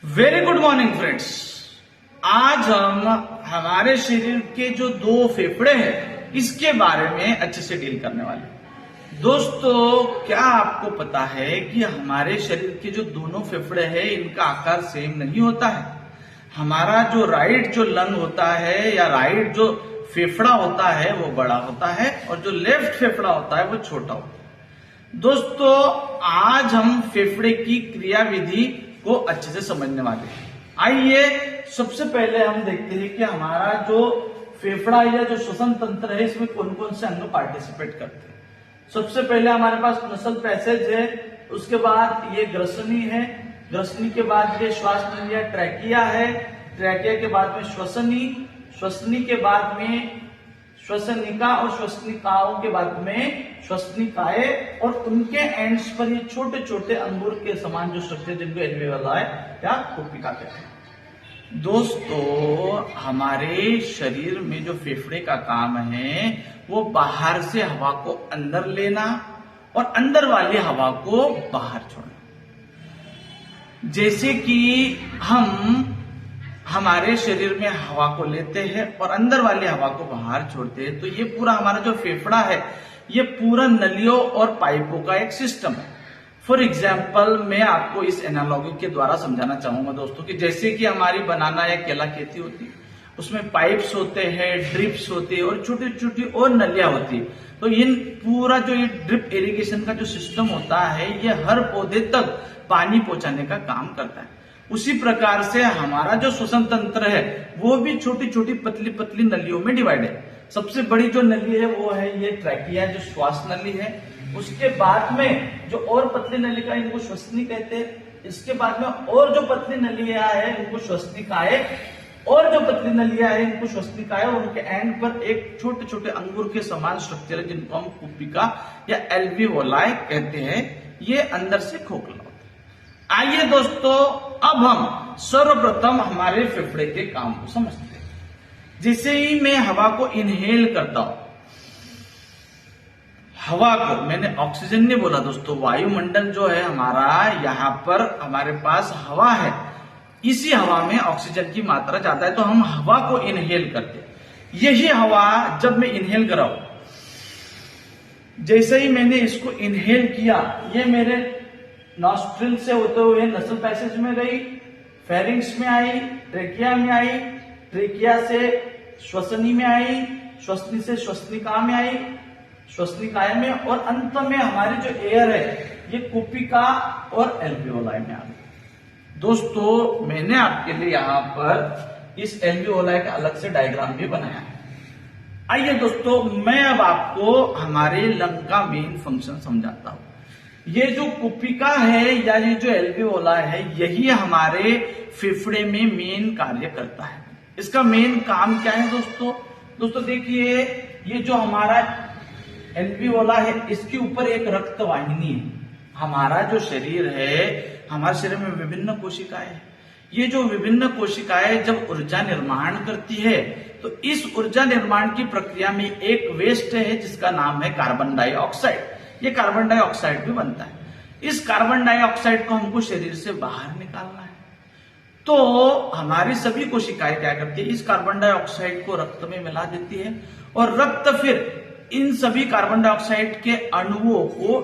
Very good morning friends. आज हम हमारे शरीर के जो दो फेफड़े हैं इसके बारे में अच्छे से डील करने वाले हैं। दोस्तों, क्या आपको पता है कि हमारे शरीर के जो दोनों फेफड़े हैं इनका आकार सेम नहीं होता है। हमारा जो राइट जो लंग होता है या राइट जो फेफड़ा होता है वो बड़ा होता है और जो लेफ्ट फेफड़ा होता है वो छोटा होता है। दोस्तों, आज हम फेफड़े की क्रियाविधि को अच्छे से समझने वाले हैं। आइए सबसे पहले हम देखते हैं कि हमारा जो फेफड़ा या जो श्वसन तंत्र है इसमें कौन कौन से अंग पार्टिसिपेट करते हैं। सबसे पहले हमारे पास नसल पैसेज है, उसके बाद ये ग्रसनी है, ग्रसनी के बाद ये श्वास नलिया ट्रैकिया है, ट्रैकिया के बाद में श्वसनी, श्वसनी के बाद में श्वसनिका और श्वसनिकाओं के बाद में श्वसनिकाएं और उनके एंड्स पर ये छोटे छोटे अंगूर के समान जो स्ट्रक्चर जिनको एल्वेओलाई या कुप्पिका कहते हैं। दोस्तों, हमारे शरीर में जो फेफड़े का काम है वो बाहर से हवा को अंदर लेना और अंदर वाली हवा को बाहर छोड़ना। जैसे कि हम हमारे शरीर में हवा को लेते हैं और अंदर वाली हवा को बाहर छोड़ते हैं, तो ये पूरा हमारा जो फेफड़ा है ये पूरा नलियों और पाइपों का एक सिस्टम है। फॉर एग्जाम्पल, मैं आपको इस एनालॉजी के द्वारा समझाना चाहूंगा दोस्तों कि जैसे कि हमारी बनाना या केला खेती होती है, उसमें पाइप्स होते हैं, ड्रिप्स होते हैं और छोटी छोटी और नलियां होती है। तो इन पूरा जो ये ड्रिप इरिगेशन का जो सिस्टम होता है ये हर पौधे तक पानी पहुंचाने का काम करता है। उसी प्रकार से हमारा जो श्वसन तंत्र है वो भी छोटी छोटी पतली पतली नलियों में डिवाइड है। सबसे बड़ी जो नली है वो है ये ट्रैकिया, जो श्वास नली है। उसके बाद में जो और पतली नलिका इनको श्वसनी कहते हैं। इसके बाद में और जो पतली नलियां है इनको श्वसनिकाएं, और जो पतली नलियां है इनको श्वसनिकाएं, और उनके एंड पर एक छोटे छोटे अंगूर के समान स्ट्रक्चर है जिनको हम कुप्पिका या एल्वेओलाई कहते हैं। ये अंदर से खोखला होता है। आइए दोस्तों, अब हम सर्वप्रथम हमारे फेफड़े के काम को समझते हैं। जैसे ही मैं हवा को इनहेल करता हूं, हवा को, मैंने ऑक्सीजन नहीं बोला दोस्तों, वायुमंडल जो है हमारा, यहां पर हमारे पास हवा है, इसी हवा में ऑक्सीजन की मात्रा ज्यादा है तो हम हवा को इनहेल करते हैं। यही हवा जब मैं इनहेल कराऊं, जैसे ही मैंने इसको इनहेल किया, ये मेरे नॉस्ट्रिल से होते हुए नसल पैसेज में गई, फेरिंग्स में आई, ट्रेकिया में आई, ट्रेकिया से श्वसनी में आई, श्वसनी से श्वसनिका में आई, श्वसनिकाय में, और अंत में हमारी जो एयर है ये कुप्पिका और एल्वेओलाई में आ गई। दोस्तों, मैंने आपके लिए यहां पर इस एल्वेओलाई का अलग से डायग्राम भी बनाया है। आइए दोस्तों, मैं अब आपको हमारे लंग का मेन फंक्शन समझाता हूं। ये जो कुप्पिका है या ये जो एल्वेओलाई है यही हमारे फेफड़े में मेन कार्य करता है। इसका मेन काम क्या है दोस्तों देखिए, ये जो हमारा एल्वेओलाई है इसके ऊपर एक रक्त वाहिनी है। हमारा जो शरीर है, हमारे शरीर में विभिन्न कोशिकाएं हैं। ये जो विभिन्न कोशिकाएं जब ऊर्जा निर्माण करती है तो इस ऊर्जा निर्माण की प्रक्रिया में एक वेस्ट है जिसका नाम है कार्बन डाइऑक्साइड। ये कार्बन डाइऑक्साइड भी बनता है। इस कार्बन डाइऑक्साइड को हमको शरीर से बाहर निकालना है, तो हमारी सभी कोशिकाएं क्या करती है, इस कार्बन डाइऑक्साइड को रक्त में मिला देती है और रक्त फिर इन सभी कार्बन डाइऑक्साइड के अणुओं को